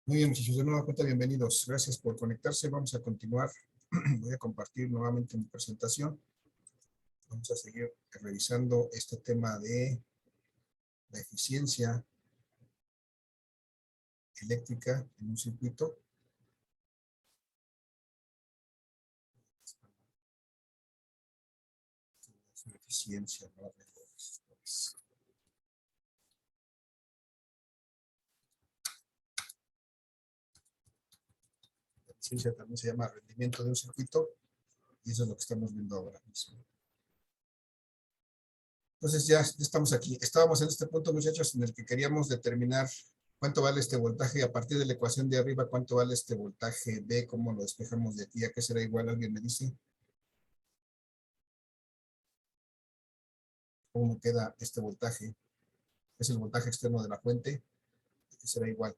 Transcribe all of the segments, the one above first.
Muy bien, muchachos, de nueva cuenta, bienvenidos. Gracias por conectarse. Vamos a continuar. Voy a compartir nuevamente mi presentación. Vamos a seguir revisando este tema de la eficiencia eléctrica en un circuito. Su eficiencia, ¿no? La eficiencia también se llama rendimiento de un circuito y eso es lo que estamos viendo ahora mismo. Entonces ya estamos aquí. Estábamos en este punto, muchachos, en el que queríamos determinar cuánto vale este voltaje. A partir de la ecuación de arriba, cuánto vale este voltaje B, cómo lo despejamos de aquí, a qué será igual, ¿alguien me dice? ¿Cómo queda este voltaje? Es el voltaje externo de la fuente, que será igual.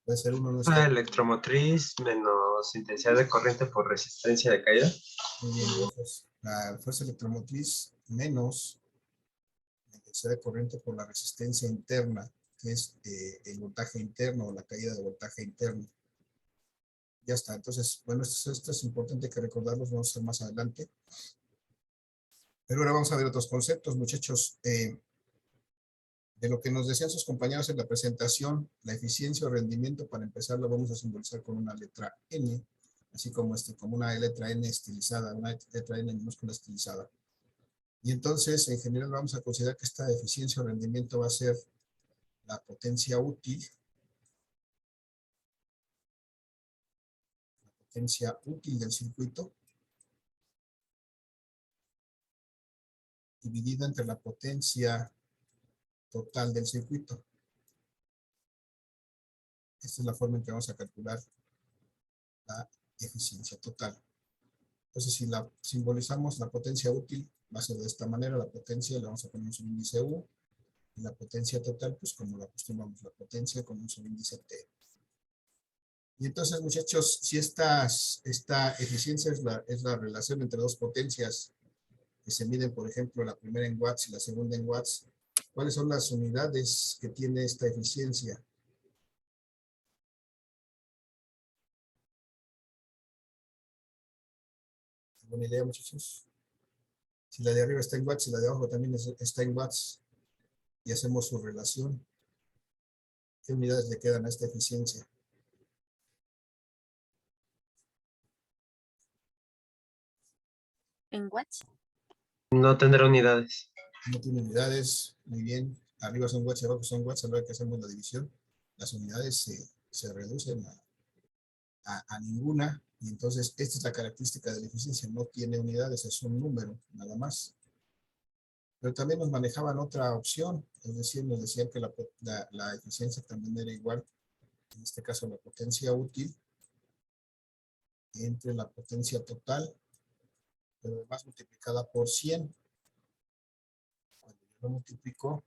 Puede ser uno de Fuerza estos. electromotriz menos intensidad de corriente por resistencia de caída. Muy bien, gracias. La fuerza electromotriz menos la intensidad de corriente por la resistencia interna, que es el voltaje interno o la caída de voltaje interno. Ya está. Entonces, bueno, esto es importante que recordarlos, vamos a hacer más adelante. Pero ahora vamos a ver otros conceptos, muchachos. De lo que nos decían sus compañeros en la presentación, la eficiencia o rendimiento, para empezar, lo vamos a simbolizar con una letra N, así como, como una letra N estilizada, una letra N minúscula estilizada. Y entonces, en general, vamos a considerar que esta eficiencia o rendimiento va a ser la potencia útil del circuito, dividida entre la potencia total del circuito. Esta es la forma en que vamos a calcular la eficiencia total. Entonces, si la simbolizamos, la potencia útil va a ser de esta manera. La potencia le vamos a poner un subíndice U, y la potencia total, pues como la acostumbramos, la potencia con un subíndice T. Y entonces, muchachos, si esta eficiencia es la relación entre dos potencias que se miden, por ejemplo, la primera en watts y la segunda en watts, ¿cuáles son las unidades que tiene esta eficiencia? ¿Alguna idea, muchachos? Si la de arriba está en watts y la de abajo también está en watts, y hacemos su relación, ¿qué unidades le quedan a esta eficiencia? ¿En watts? No tendrá unidades. No tiene unidades, muy bien. Arriba son watts y abajo son watts. A la hora que hacemos la división, las unidades se reducen a ninguna. Y entonces, esta es la característica de la eficiencia. No tiene unidades, es un número, nada más. Pero también nos manejaban otra opción. Es decir, nos decían que la eficiencia también era igual, en este caso, la potencia útil entre la potencia total, pero además multiplicada por 100. Cuando yo lo multiplico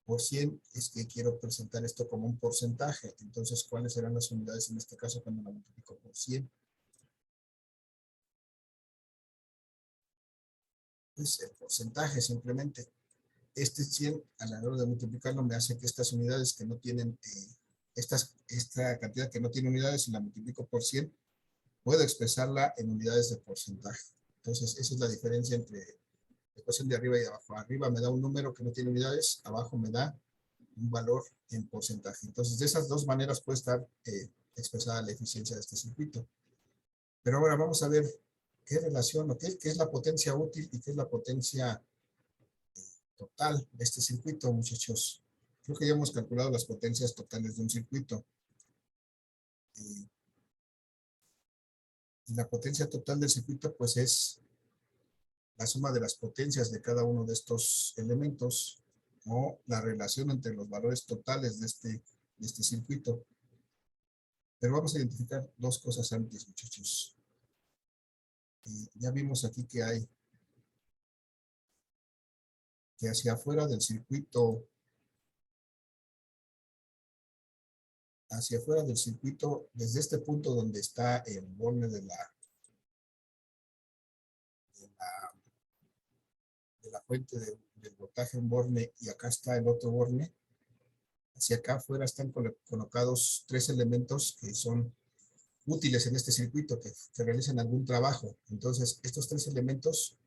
por 100, es que quiero presentar esto como un porcentaje. Entonces, ¿cuáles serán las unidades en este caso cuando lo multiplico por 100? Pues el porcentaje simplemente. Este 100, a la hora de multiplicarlo, me hace que estas unidades que no tienen, esta cantidad que no tiene unidades, si la multiplico por 100, puedo expresarla en unidades de porcentaje. Entonces, esa es la diferencia entre la ecuación de arriba y de abajo. Arriba me da un número que no tiene unidades, abajo me da un valor en porcentaje. Entonces, de esas dos maneras puede estar expresada la eficiencia de este circuito. Pero ahora vamos a ver qué relación, o qué es la potencia útil y qué es la potencia total de este circuito, muchachos. Creo que ya hemos calculado las potencias totales de un circuito. Y la potencia total del circuito, pues es la suma de las potencias de cada uno de estos elementos, o la relación entre los valores totales de este circuito. Pero vamos a identificar dos cosas antes, muchachos. Ya vimos aquí que hay que hacia afuera del circuito, desde este punto donde está el borde de la fuente del voltaje en borne y acá está el otro borne, hacia acá afuera están colocados tres elementos que son útiles en este circuito, que realizan algún trabajo. Entonces, estos tres elementos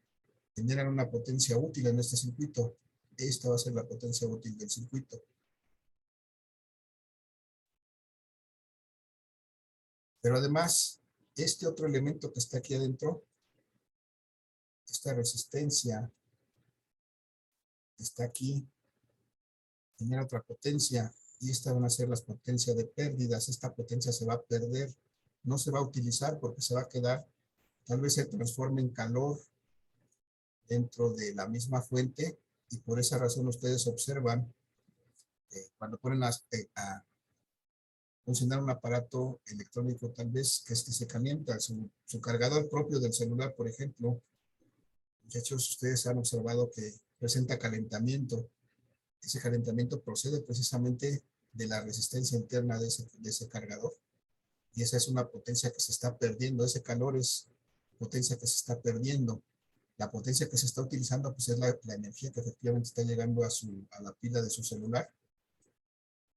generan una potencia útil en este circuito. Esta va a ser la potencia útil del circuito. Pero además, este otro elemento que está aquí adentro, esta resistencia que está aquí, genera otra potencia, y esta van a ser las potencias de pérdidas. Esta potencia se va a perder, no se va a utilizar porque se va a quedar, tal vez se transforme en calor dentro de la misma fuente, y por esa razón ustedes observan cuando ponen a funcionar un aparato electrónico, tal vez que se calienta, su cargador propio del celular, por ejemplo. Muchachos, ustedes han observado que presenta calentamiento. Ese calentamiento procede precisamente de la resistencia interna de ese cargador, y esa es una potencia que se está perdiendo. Ese calor es potencia que se está perdiendo. La potencia que se está utilizando pues es la energía que efectivamente está llegando a la pila de su celular,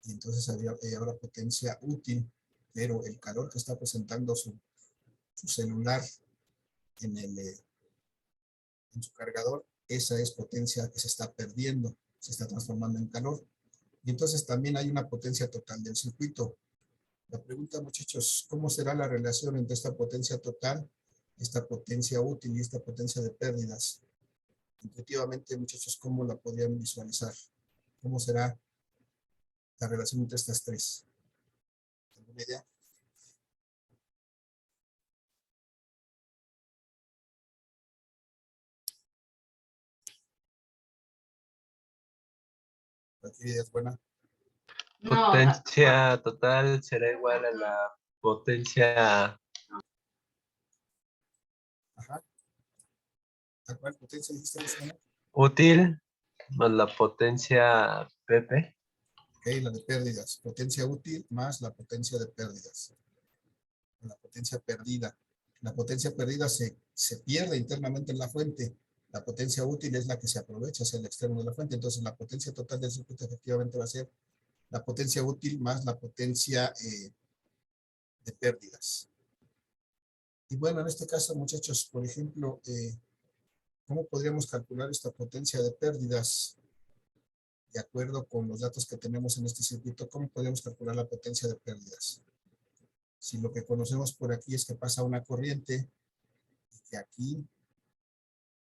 y entonces habrá potencia útil, pero el calor que está presentando su celular en, en su cargador, esa es potencia que se está perdiendo, se está transformando en calor. Y entonces también hay una potencia total del circuito. La pregunta, muchachos, ¿cómo será la relación entre esta potencia total, esta potencia útil y esta potencia de pérdidas? Intuitivamente, muchachos, ¿cómo la podrían visualizar? ¿Cómo será la relación entre estas tres? ¿Alguna idea? ¿Cualquier idea es buena? Potencia total será igual a la potencia Ajá. ¿A cuál potencia dijiste que se llama? útil más la potencia PP. Ok, la de pérdidas. Potencia útil más la potencia de pérdidas. La potencia perdida. La potencia perdida se pierde internamente en la fuente. La potencia útil es la que se aprovecha hacia el externo de la fuente. Entonces, la potencia total del circuito efectivamente va a ser la potencia útil más la potencia de pérdidas. Y bueno, en este caso, muchachos, por ejemplo, ¿cómo podríamos calcular esta potencia de pérdidas? De acuerdo con los datos que tenemos en este circuito, ¿cómo podríamos calcular la potencia de pérdidas? Si lo que conocemos por aquí es que pasa una corriente y que aquí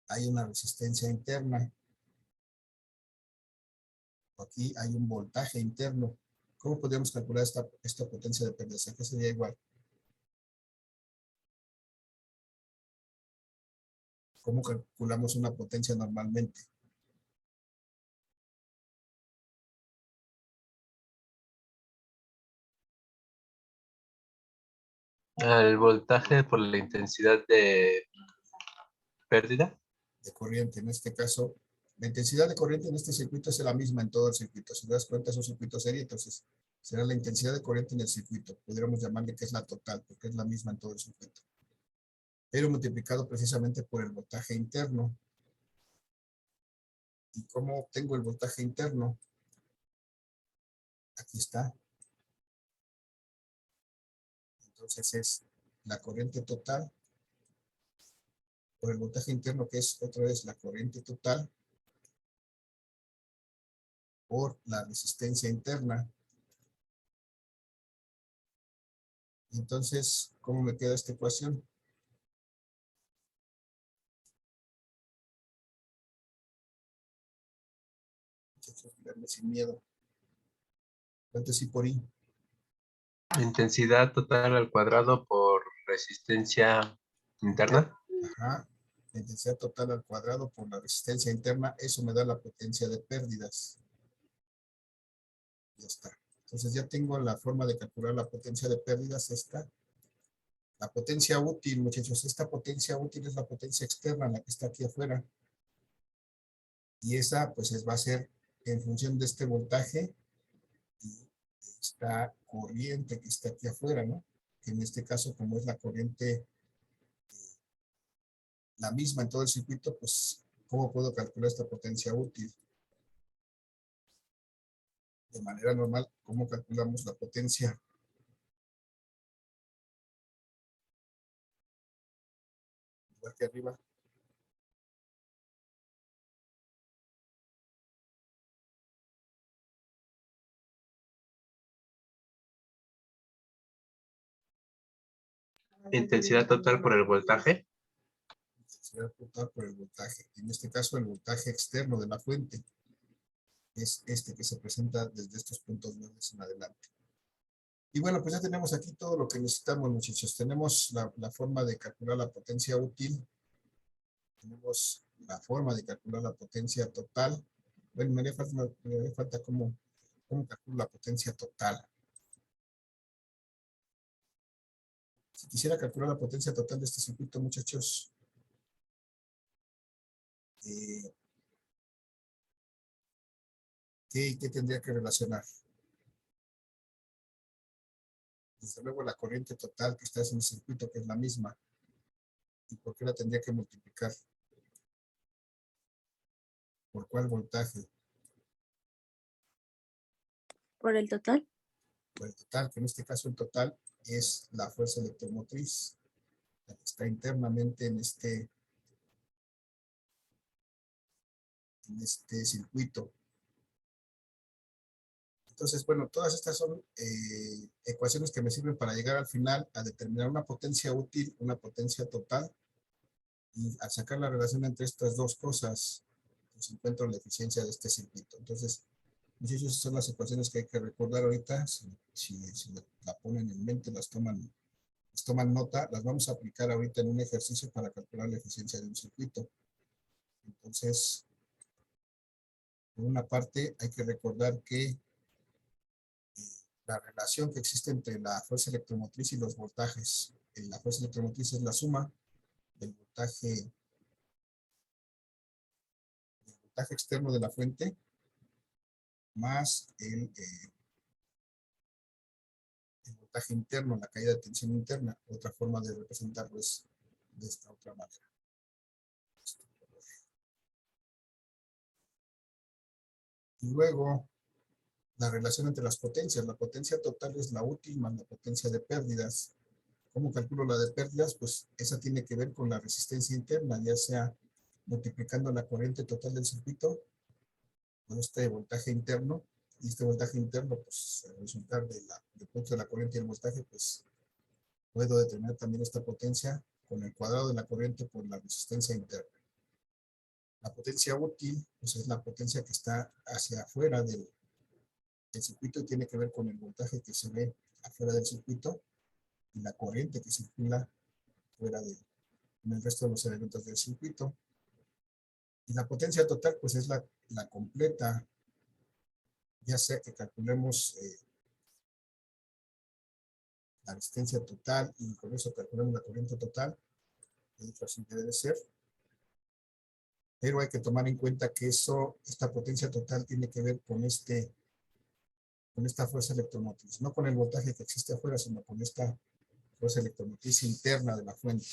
hay una resistencia interna, aquí hay un voltaje interno, ¿cómo podríamos calcular esta potencia de pérdidas? ¿A qué sería igual? ¿Cómo calculamos una potencia normalmente? Al voltaje por la intensidad de pérdida. De corriente. En este caso, la intensidad de corriente en este circuito es la misma en todo el circuito. Si te das cuenta, es un circuito serie, entonces será la intensidad de corriente en el circuito. Podríamos llamarle que es la total, porque es la misma en todo el circuito. Pero multiplicado precisamente por el voltaje interno. ¿Y cómo obtengo el voltaje interno? Aquí está. Entonces es la corriente total por el voltaje interno, que es otra vez la corriente total, por la resistencia interna. Entonces, ¿cómo me queda esta ecuación? Sin miedo. ¿Cuánto es I por I? Intensidad total al cuadrado por resistencia interna. Ajá. La intensidad total al cuadrado por la resistencia interna, eso me da la potencia de pérdidas. Ya está. Entonces ya tengo la forma de calcular la potencia de pérdidas, esta. La potencia útil, muchachos, esta potencia útil es la potencia externa, la que está aquí afuera. Y esa, pues, va a ser en función de este voltaje y esta corriente que está aquí afuera, ¿no? Que en este caso, como es la corriente la misma en todo el circuito, pues ¿Cómo puedo calcular esta potencia útil? De manera normal, ¿cómo calculamos la potencia? Igual que arriba. Intensidad total por el voltaje. Intensidad total por el voltaje. En este caso, el voltaje externo de la fuente es este que se presenta desde estos puntos verdes en adelante. Y bueno, pues ya tenemos aquí todo lo que necesitamos, muchachos. Tenemos la forma de calcular la potencia útil. Tenemos la forma de calcular la potencia total. Bueno, me haría falta cómo calculo la potencia total. Si quisiera calcular la potencia total de este circuito, muchachos, eh, ¿qué tendría que relacionar? Desde luego la corriente total que está en el circuito, que es la misma. ¿Y por qué la tendría que multiplicar? ¿Por cuál voltaje? ¿Por el total? Por el total, que en este caso el total es la fuerza electromotriz, la que está internamente en este circuito. Entonces, bueno, todas estas son ecuaciones que me sirven para llegar al final a determinar una potencia útil, una potencia total, y al sacar la relación entre estas dos cosas, pues encuentro la eficiencia de este circuito. Entonces, muchachos, esas son las ecuaciones que hay que recordar ahorita. Si la ponen en mente, las toman nota, las vamos a aplicar ahorita en un ejercicio para calcular la eficiencia de un circuito. Entonces, por una parte, hay que recordar que la relación que existe entre la fuerza electromotriz y los voltajes. La fuerza electromotriz es la suma del voltaje externo de la fuente más el voltaje interno, la caída de tensión interna. Otra forma de representarlo es de esta otra manera. Y luego, la relación entre las potencias. La potencia total es la útil más la potencia de pérdidas. ¿Cómo calculo la de pérdidas? Pues esa tiene que ver con la resistencia interna, ya sea multiplicando la corriente total del circuito con este voltaje interno, y este voltaje interno, pues al resultar del punto de la corriente y el voltaje, pues puedo determinar también esta potencia con el cuadrado de la corriente por la resistencia interna. La potencia útil, pues es la potencia que está hacia afuera del circuito y tiene que ver con el voltaje que se ve afuera del circuito y la corriente que circula fuera en el resto de los elementos del circuito. Y la potencia total, pues es la completa, ya sea que calculemos la resistencia total y con eso calculamos la corriente total, que así debe de ser. Pero hay que tomar en cuenta que esta potencia total tiene que ver con esta fuerza electromotriz, no con el voltaje que existe afuera, sino con esta fuerza electromotriz interna de la fuente.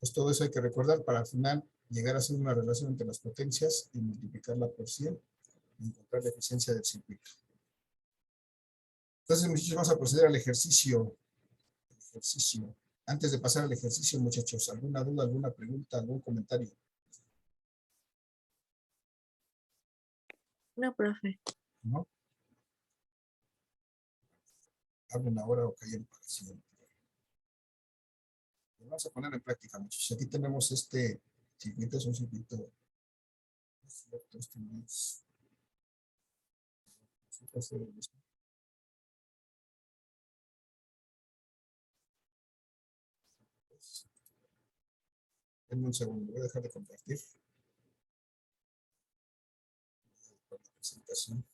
Pues todo eso hay que recordar para al final llegar a hacer una relación entre las potencias y multiplicarla por 100 y encontrar la eficiencia del circuito. Entonces, muchachos, vamos a proceder al ejercicio. Antes de pasar al ejercicio, muchachos, ¿alguna duda, alguna pregunta, algún comentario? No, profe. ¿No? Hablen ahora o callen para siempre. Vamos a poner en práctica, muchachos. Aquí tenemos este circuito, es un circuito. Este no es. Denme un segundo, voy a dejar de compartir la presentación.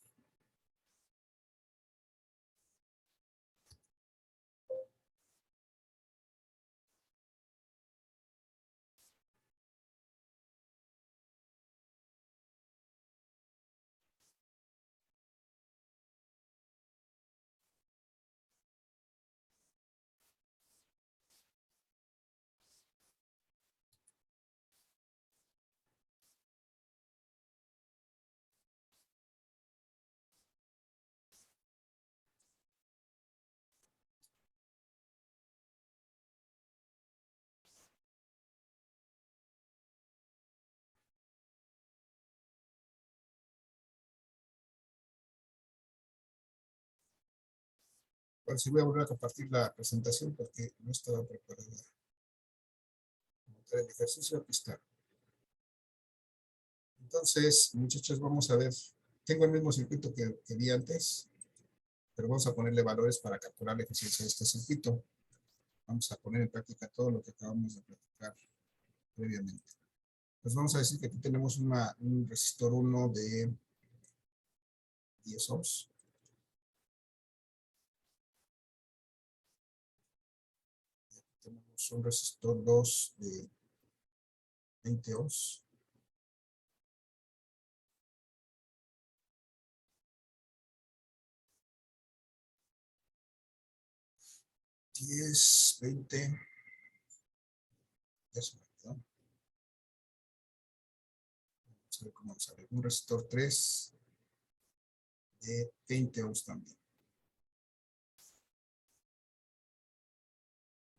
Ahora sí voy a volver a compartir la presentación porque no estaba preparada. El ejercicio, aquí está. Entonces, muchachos, vamos a ver. Tengo el mismo circuito que vi antes, pero vamos a ponerle valores para calcular la eficiencia de este circuito. Vamos a poner en práctica todo lo que acabamos de platicar previamente. Pues vamos a decir que aquí tenemos un resistor 1 de 10 ohms. Y aquí tenemos un resistor 2 de 20 ohms. 10, 20. Ya se me olvidó. Vamos a ver cómo sale. Un resistor 3 de 20 ohms también.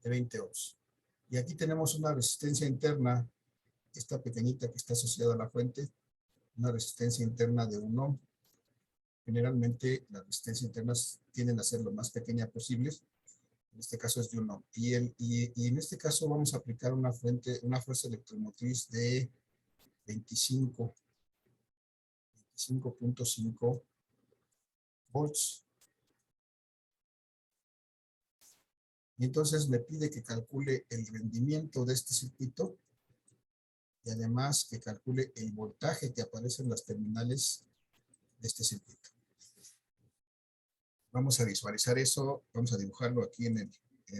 De 20 ohms. Y aquí tenemos una resistencia interna, esta pequeñita que está asociada a la fuente, una resistencia interna de 1 ohm. Generalmente las resistencias internas tienden a ser lo más pequeña posible. En este caso es de 1 ohm. Y en este caso vamos a aplicar una fuerza electromotriz de 25.5 volts. Y entonces me pide que calcule el rendimiento de este circuito y además que calcule el voltaje que aparece en las terminales de este circuito. Vamos a visualizar eso, vamos a dibujarlo aquí en el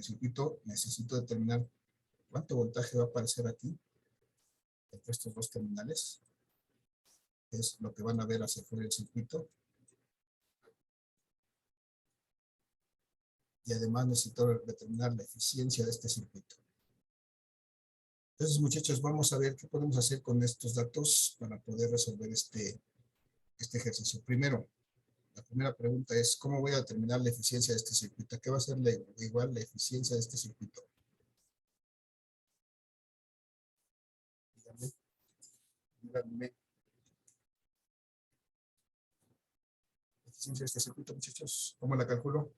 circuito. Necesito determinar cuánto voltaje va a aparecer aquí entre estos dos terminales. Es lo que van a ver hacia afuera del circuito. Y además necesito determinar la eficiencia de este circuito. Entonces, muchachos, vamos a ver qué podemos hacer con estos datos para poder resolver este ejercicio. Primero, la primera pregunta es, ¿cómo voy a determinar la eficiencia de este circuito? ¿Qué va a ser igual la eficiencia de este circuito? Díganme. Díganme. La eficiencia de este circuito, muchachos, ¿cómo la calculo?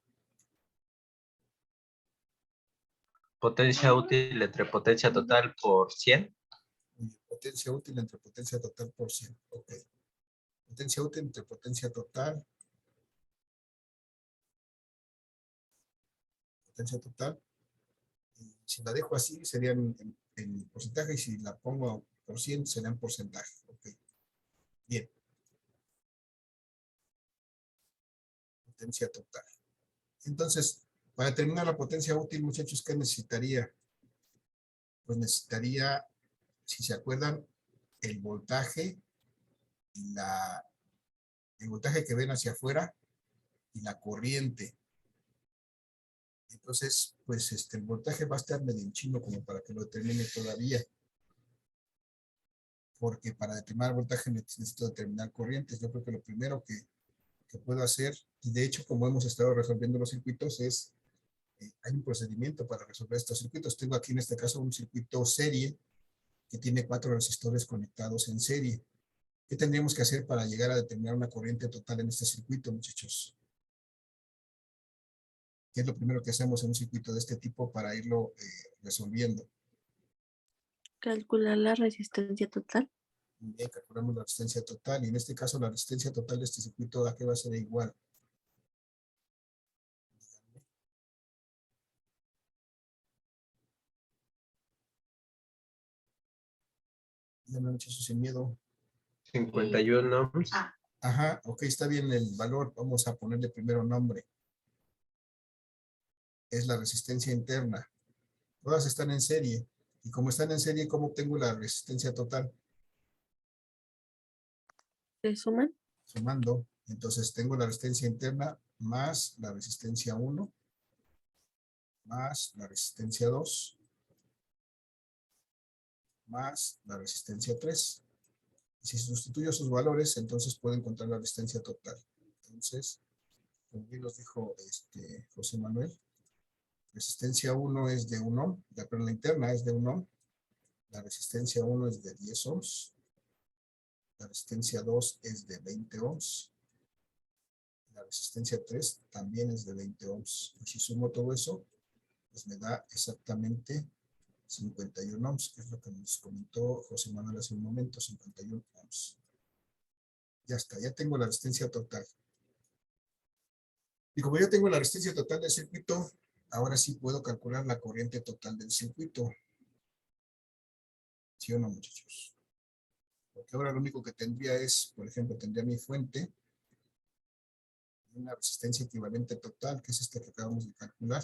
Potencia útil entre potencia total por 100. Potencia útil entre potencia total por 100. Ok. Potencia útil entre potencia total. Potencia total. Y si la dejo así, serían en porcentaje. Y si la pongo por 100, serían porcentaje. Ok. Bien. Potencia total. Entonces, para determinar la potencia útil, muchachos, ¿qué necesitaría? Pues necesitaría, si se acuerdan, el voltaje y el voltaje que ven hacia afuera y la corriente. Entonces, pues el voltaje va a estar medio en chino como para que lo determine todavía. Porque para determinar voltaje necesito determinar corrientes. Yo creo que lo primero que puedo hacer, y de hecho como hemos estado resolviendo los circuitos, es, hay un procedimiento para resolver estos circuitos. Tengo aquí en este caso un circuito serie que tiene 4 resistores conectados en serie. ¿Qué tendríamos que hacer para llegar a determinar una corriente total en este circuito, muchachos? ¿Qué es lo primero que hacemos en un circuito de este tipo para irlo resolviendo? Calcular la resistencia total. Bien, calculamos la resistencia total y en este caso la resistencia total de este circuito, ¿a qué va a ser igual? Díganme, muchachos, sin miedo. 51 ohms. Ajá, ok, está bien el valor. Vamos a ponerle primero nombre. Es la resistencia interna. Todas están en serie. Y como están en serie, ¿cómo obtengo la resistencia total? ¿Se suman? Sumando. Entonces tengo la resistencia interna más la resistencia 1 más la resistencia 2 más la resistencia 3. Y si sustituyo sus valores, entonces puedo encontrar la resistencia total. Entonces, como bien nos dijo José Manuel, resistencia 1 es de 1 ohm, pero la interna es de 1 ohm. La resistencia 1 es de 10 ohms. La resistencia 2 es de 20 ohms. La resistencia 3 también es de 20 ohms. Y si sumo todo eso, pues me da exactamente 51 ohms, que es lo que nos comentó José Manuel hace un momento, 51 ohms. Ya está, ya tengo la resistencia total. Y como ya tengo la resistencia total del circuito, ahora sí puedo calcular la corriente total del circuito. ¿Sí o no, muchachos? Porque ahora lo único que tendría es, por ejemplo, tendría mi fuente, una resistencia equivalente total, que es esta que acabamos de calcular.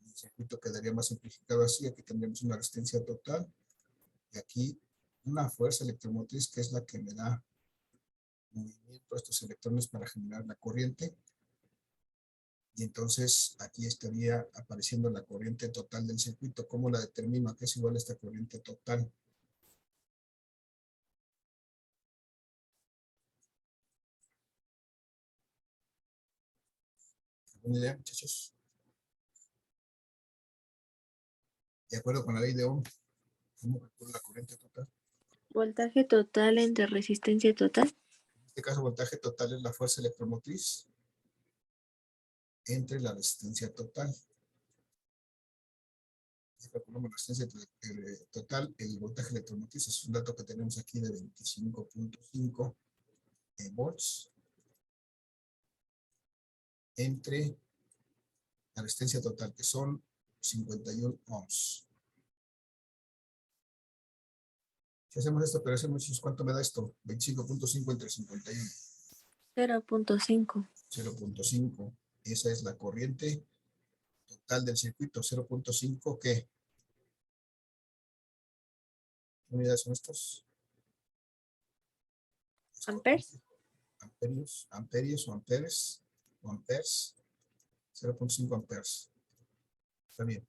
El circuito quedaría más simplificado así. Aquí tendríamos una resistencia total. Y aquí una fuerza electromotriz, que es la que me da movimiento a estos electrones para generar la corriente. Y entonces aquí estaría apareciendo la corriente total del circuito. ¿Cómo la determino? ¿A qué es igual esta corriente total? ¿Alguna idea, muchachos? De acuerdo con la ley de Ohm, ¿cómo calculo la corriente total? Voltaje total entre resistencia total. En este caso, voltaje total es la fuerza electromotriz entre la resistencia total. Si calculamos la resistencia total, el voltaje electromotriz es un dato que tenemos aquí de 25.5 volts entre la resistencia total, que son 51 ohms. Si hacemos esta operación, muchachos, ¿cuánto me da esto? 25.5 entre 51. 0.5. 0.5. Esa es la corriente total del circuito. 0.5, ¿qué? ¿Qué unidades son estos? Amperes. Amperios, amperios o amperes, o amperes. 0.5 amperes. Está bien.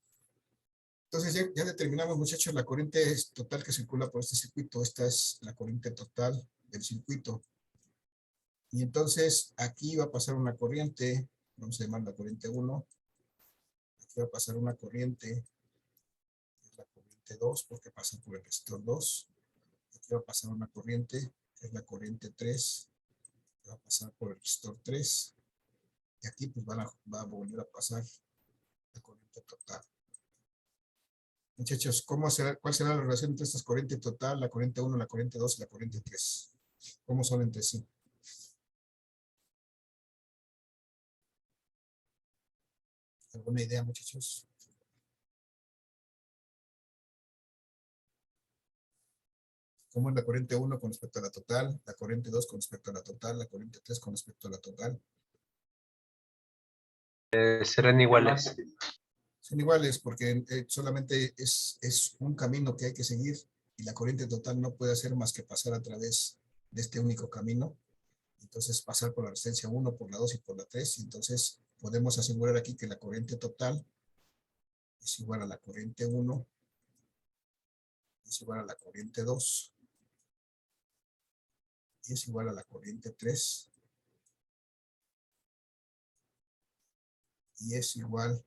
Entonces ya determinamos, muchachos, la corriente total que circula por este circuito. Esta es la corriente total del circuito. Y entonces aquí va a pasar una corriente, vamos a llamar la corriente 1. Aquí va a pasar una corriente, que es la corriente 2, porque pasa por el resistor 2. Aquí va a pasar una corriente, que es la corriente 3, que va a pasar por el resistor 3. Y aquí pues va a volver a pasar la corriente total. Muchachos, ¿cuál será la relación entre estas corrientes total, la corriente 1, la corriente 2 y la corriente 3? ¿Cómo son entre sí? ¿Alguna idea, muchachos? ¿Cómo es la corriente 1 con respecto a la total, la corriente 2 con respecto a la total, la corriente 3 con respecto a la total? Serán iguales. Son iguales porque solamente es un camino que hay que seguir y la corriente total no puede hacer más que pasar a través de este único camino. Entonces pasar por la resistencia 1, por la 2 y por la 3. Y entonces podemos asegurar aquí que la corriente total es igual a la corriente 1, es igual a la corriente 2 y es igual a la corriente 3 y es igual,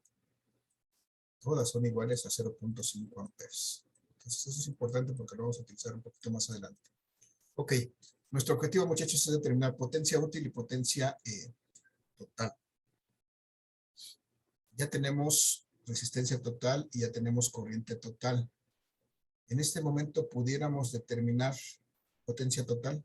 todas son iguales a 0.5 amperes. Entonces eso es importante porque lo vamos a utilizar un poquito más adelante. Ok, nuestro objetivo, muchachos, es determinar potencia útil y potencia total. Ya tenemos resistencia total y ya tenemos corriente total. En este momento pudiéramos determinar potencia total.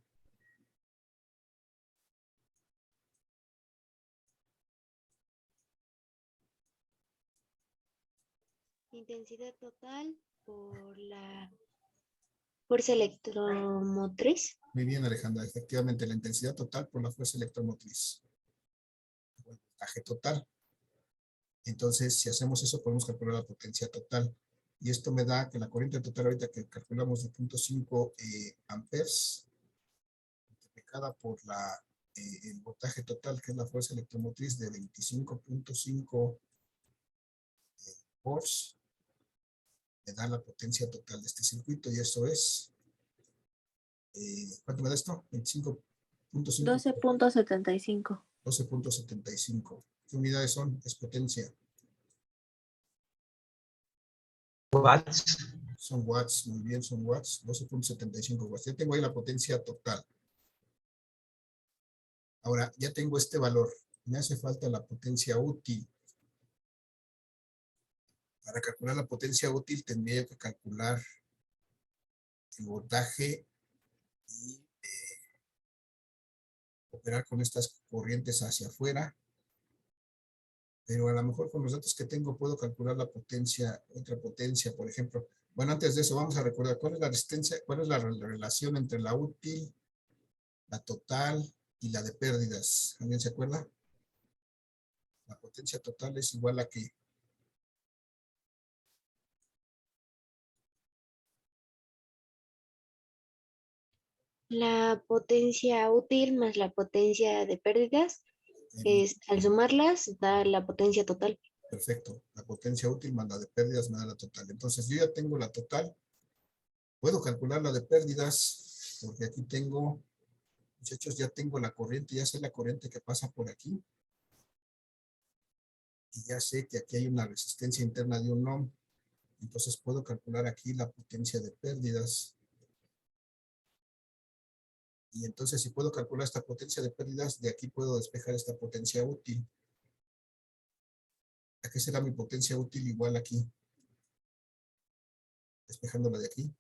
Intensidad total por la fuerza electromotriz. Muy bien, Alejandra. Efectivamente, la intensidad total por la fuerza electromotriz. El voltaje total. Entonces, si hacemos eso, podemos calcular la potencia total. Y esto me da que la corriente total ahorita que calculamos de 0.5 amperes, multiplicada por el voltaje total, que es la fuerza electromotriz de 25.5 volts, me da la potencia total de este circuito. Y eso es, ¿cuánto me da esto? 25.5. 12.75. 12.75. ¿Qué unidades son? Es potencia. Watts. Son watts, muy bien, son watts. 12.75 watts. Ya tengo ahí la potencia total. Ahora, ya tengo este valor. Me hace falta la potencia útil. Para calcular la potencia útil tendría que calcular el voltaje y operar con estas corrientes hacia afuera. Pero a lo mejor con los datos que tengo puedo calcular la potencia, otra potencia, por ejemplo. Bueno, antes de eso vamos a recordar cuál es la resistencia, cuál es la relación entre la útil, la total y la de pérdidas. ¿Alguien se acuerda? La potencia total es igual a que La potencia útil más la potencia de pérdidas al sumarlas da la potencia total. perfecto. La potencia útil más la de pérdidas me da la total. Entonces yo ya tengo la total. Puedo calcular la de pérdidas porque aquí tengo, muchachos, ya tengo la corriente, ya sé la corriente que pasa por aquí. Y ya sé que aquí hay una resistencia interna de 1 ohm. Entonces puedo calcular aquí la potencia de pérdidas. Y entonces si puedo calcular esta potencia de pérdidas, de aquí puedo despejar esta potencia útil. ¿A qué será mi potencia útil igual aquí? Despejándola de aquí.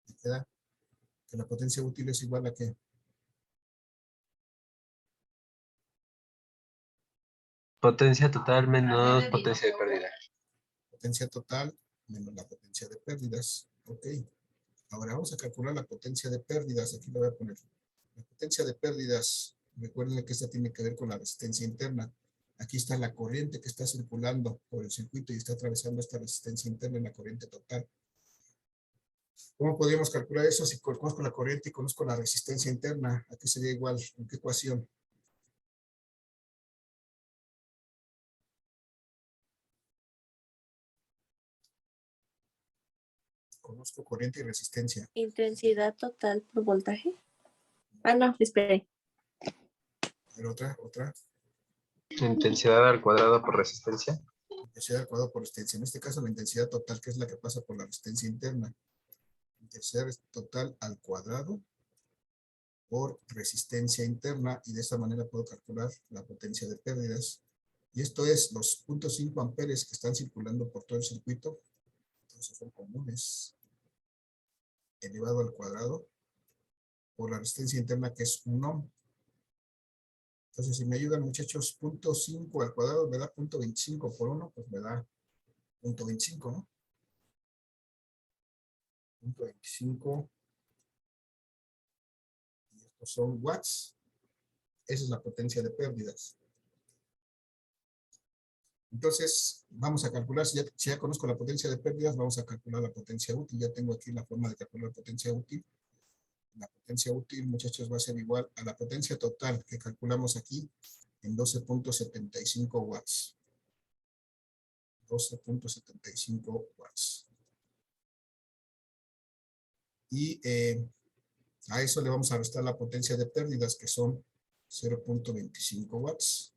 Me queda que la potencia útil es igual a ¿qué? Potencia total menos potencia de pérdida. Potencia total menos la potencia de pérdidas. Ok. Ahora vamos a calcular la potencia de pérdidas. Aquí lo voy a poner. La potencia de pérdidas, recuerden que esta tiene que ver con la resistencia interna. Aquí está la corriente que está circulando por el circuito y está atravesando esta resistencia interna en la corriente total. ¿Cómo podríamos calcular eso si conozco la corriente y conozco la resistencia interna? Aquí sería igual. ¿En qué ecuación? Conozco corriente y resistencia. Intensidad total por voltaje. Ah, no, espere. Pero otra. Intensidad al cuadrado por resistencia. Intensidad al cuadrado por resistencia. En este caso, la intensidad total, que es la que pasa por la resistencia interna. Intensidad total al cuadrado por resistencia interna, y de esta manera puedo calcular la potencia de pérdidas. Y esto es los 0.5 amperes que están circulando por todo el circuito. Entonces son comunes. Elevado al cuadrado por la resistencia interna, que es 1 ohm. Entonces, si me ayudan, muchachos, 0.5 al cuadrado me da 0.25 por 1, pues me da 0.25, ¿no? 0.25. Y estos son watts. Esa es la potencia de pérdidas. Entonces, vamos a calcular, si ya conozco la potencia de pérdidas, vamos a calcular la potencia útil. Ya tengo aquí la forma de calcular la potencia útil. La potencia útil, muchachos, va a ser igual a la potencia total que calculamos aquí en 12.75 watts. 12.75 watts. Y a eso le vamos a restar la potencia de pérdidas, que son 0.25 watts.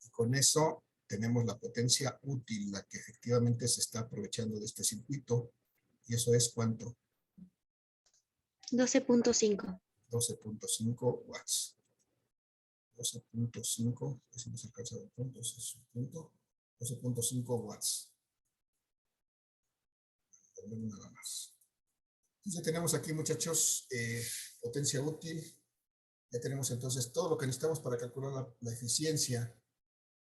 Y con eso tenemos la potencia útil, la que efectivamente se está aprovechando de este circuito. Y eso es ¿cuánto? 12.5. 12.5 watts. 12.5, si no se alcanza a ver puntos, es un punto. 12.5 watts. Nada más. Entonces tenemos aquí, muchachos, potencia útil. Ya tenemos entonces todo lo que necesitamos para calcular la eficiencia.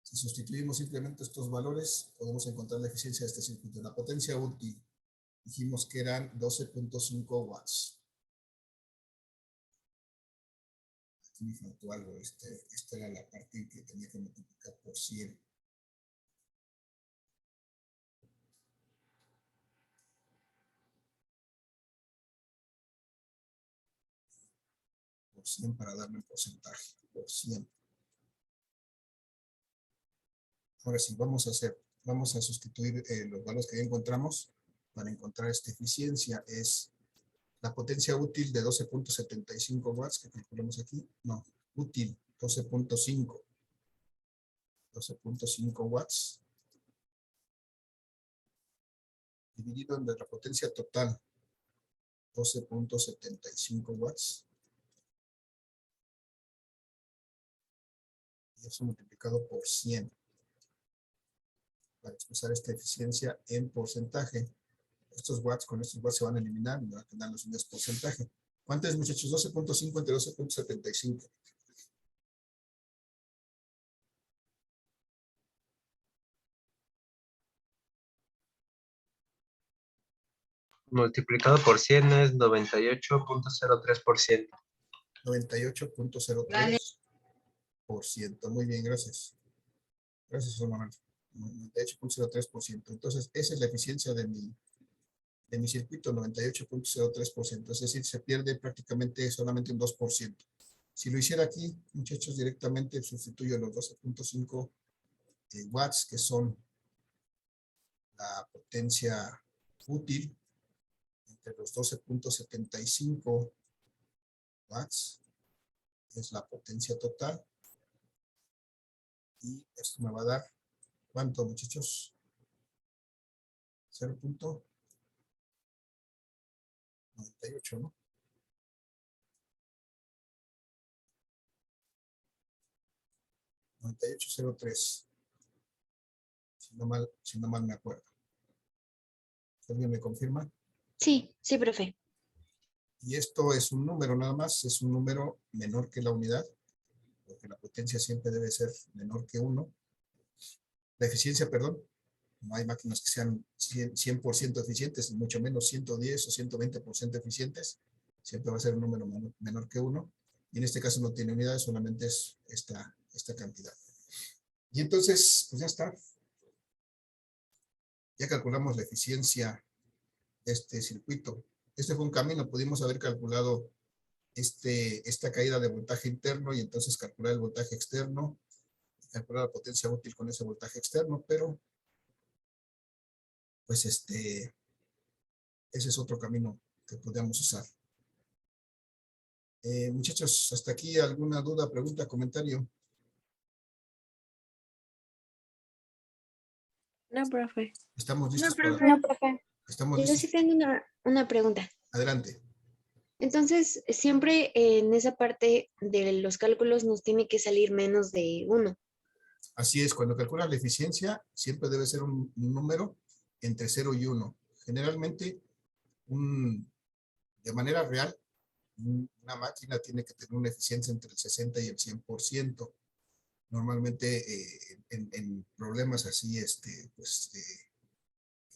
Si sustituimos simplemente estos valores, podemos encontrar la eficiencia de este circuito. La potencia útil, dijimos que eran 12.5 watts. Aquí me faltó algo. Esta era la parte que tenía que multiplicar por 100. Por 100 para darle un porcentaje. Por 100. Ahora sí, vamos a sustituir los valores que ya encontramos para encontrar esta eficiencia. Es la potencia útil de 12.75 watts que calculamos aquí. No, útil 12.5. 12.5 watts dividido entre la potencia total 12.75 watts. Y eso multiplicado por 100. Para expresar esta eficiencia en porcentaje. Estos watts con estos watts se van a eliminar y van a tener los unidades porcentaje. ¿Cuánto es, muchachos? 12.5 entre 12.75. Multiplicado por 100 es 98.03%. 98.03%. Muy bien, gracias. Gracias, Román. 98.03%. Entonces, esa es la eficiencia de mi circuito, 98.03%. Es decir, se pierde prácticamente solamente un 2%. Si lo hiciera aquí, muchachos, directamente sustituyo los 12.5 watts, que son la potencia útil, entre los 12.75 watts, es la potencia total. Y esto me va a dar, ¿cuánto, muchachos? 0.98, ¿no? 98.03. Si no mal me acuerdo. ¿Alguien me confirma? Sí, sí, profe. Y esto es un número nada más, es un número menor que la unidad, porque la potencia siempre debe ser menor que 1. La eficiencia, perdón, no hay máquinas que sean 100% eficientes, mucho menos 110 o 120% eficientes. Siempre va a ser un número menor que 1. Y en este caso no tiene unidades, solamente es esta cantidad. Y entonces, pues ya está. Ya calculamos la eficiencia de este circuito. Este fue un camino, pudimos haber calculado esta caída de voltaje interno y entonces calcular el voltaje externo, calcular la potencia útil con ese voltaje externo, pero pues ese es otro camino que podemos usar. Muchachos, hasta aquí, ¿alguna duda, pregunta, comentario? No, profe. ¿Estamos listos No, profe. estamos Yo listos? sí tengo una pregunta. Adelante. Entonces, siempre en esa parte de los cálculos nos tiene que salir menos de 1. Así es, cuando calculas la eficiencia, siempre debe ser un número entre 0 y 1. Generalmente, de manera real, una máquina tiene que tener una eficiencia entre el 60 y el 100%. Normalmente en problemas así, pues, que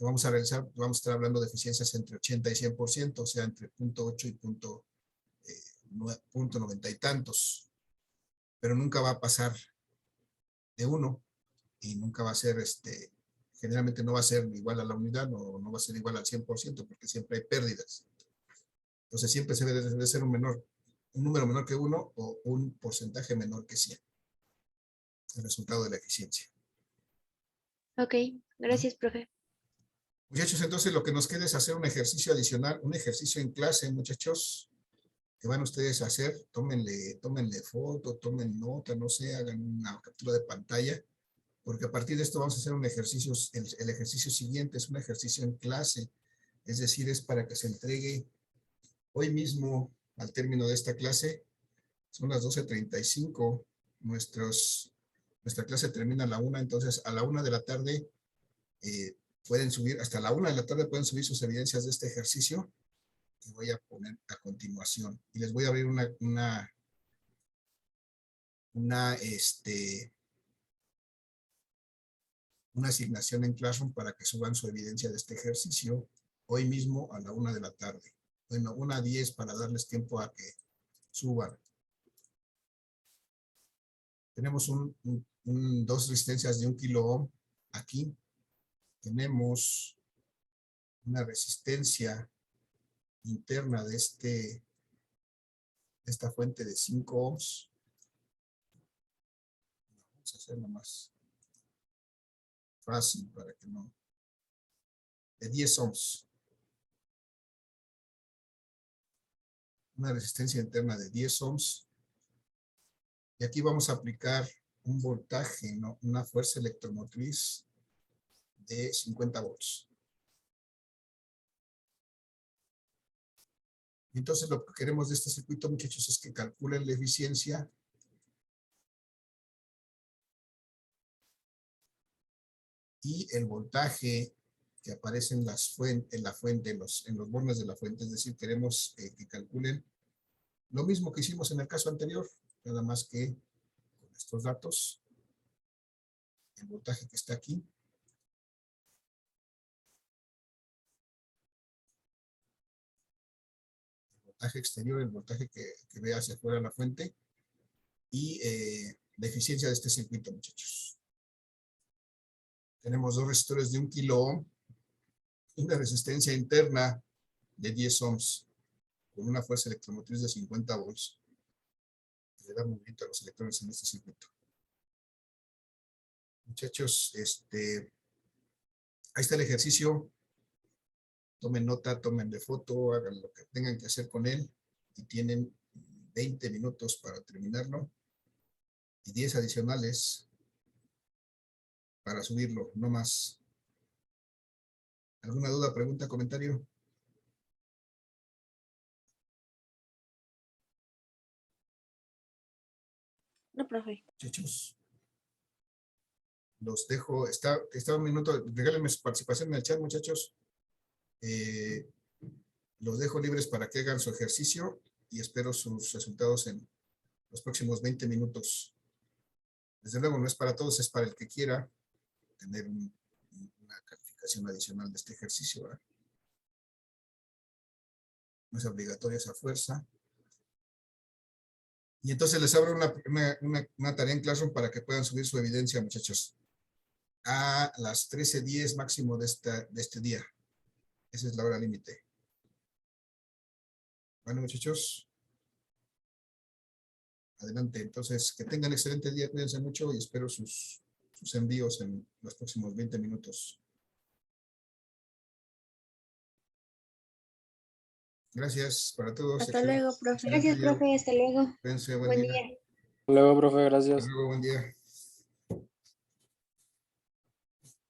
vamos a realizar, vamos a estar hablando de eficiencias entre 80 y 100%, o sea, entre 0.8 y 0.90 y tantos. Pero nunca va a pasar de 1 y nunca va a ser, generalmente no va a ser igual a la unidad, no va a ser igual al 100%, porque siempre hay pérdidas. Entonces siempre se debe ser un número menor que 1 o un porcentaje menor que 100. El resultado de la eficiencia. Ok, gracias, profe. Muchachos, entonces lo que nos queda es hacer un ejercicio adicional, un ejercicio en clase, muchachos, que van ustedes a hacer. Tómenle foto, tomen nota, no sé, hagan una captura de pantalla, porque a partir de esto vamos a hacer un ejercicio, el ejercicio siguiente es un ejercicio en clase, es decir, es para que se entregue hoy mismo al término de esta clase. Son las 12:35, nuestra clase termina a la 1, entonces a la 1 de la tarde pueden subir, hasta la 1 de la tarde pueden subir sus evidencias de este ejercicio que voy a poner a continuación. Y les voy a abrir una asignación en Classroom para que suban su evidencia de este ejercicio hoy mismo a la 1 de la tarde. Bueno, 1:10 para darles tiempo a que suban. Tenemos dos resistencias de 1 kilo ohm aquí. Tenemos una resistencia interna de esta fuente de 5 ohms. Vamos a hacerlo más fácil para que no. De 10 ohms. Una resistencia interna de 10 ohms. Y aquí vamos a aplicar un voltaje, ¿no? Una fuerza electromotriz de 50 volts. Entonces, lo que queremos de este circuito, muchachos, es que calculen la eficiencia y el voltaje que aparece en la fuente, en los bornes de la fuente. Es decir, queremos que calculen lo mismo que hicimos en el caso anterior, nada más que con estos datos, el voltaje que está aquí, el voltaje exterior, el voltaje que ve hacia afuera la fuente, y la eficiencia de este circuito, muchachos. Tenemos dos resistores de 1 kilo ohm, una resistencia interna de 10 ohms, con una fuerza electromotriz de 50 volts, que le da movimiento a los electrones en este circuito. Muchachos, ahí está el ejercicio. Tomen nota, tomen de foto, hagan lo que tengan que hacer con él, y tienen 20 minutos para terminarlo, y 10 adicionales para subirlo, no más. ¿Alguna duda, pregunta, comentario? No, profe. Muchachos, los dejo. Está un minuto. Regálenme su participación en el chat, muchachos. Los dejo libres para que hagan su ejercicio y espero sus resultados en los próximos 20 minutos. Desde luego no es para todos, es para el que quiera tener una calificación adicional de este ejercicio, ¿verdad? No es obligatoria esa fuerza. Y entonces les abro una tarea en Classroom para que puedan subir su evidencia, muchachos, a las 13:10 máximo de este día. Esa es la hora límite. Bueno, muchachos. Adelante. Entonces, que tengan excelente día. Cuídense mucho y espero sus envíos en los próximos 20 minutos. Gracias para todos. Hasta luego, profe. Gracias, profe. Hasta luego. Cuídense, Buen día. Hasta luego, profe, Hasta gracias. luego, buen día.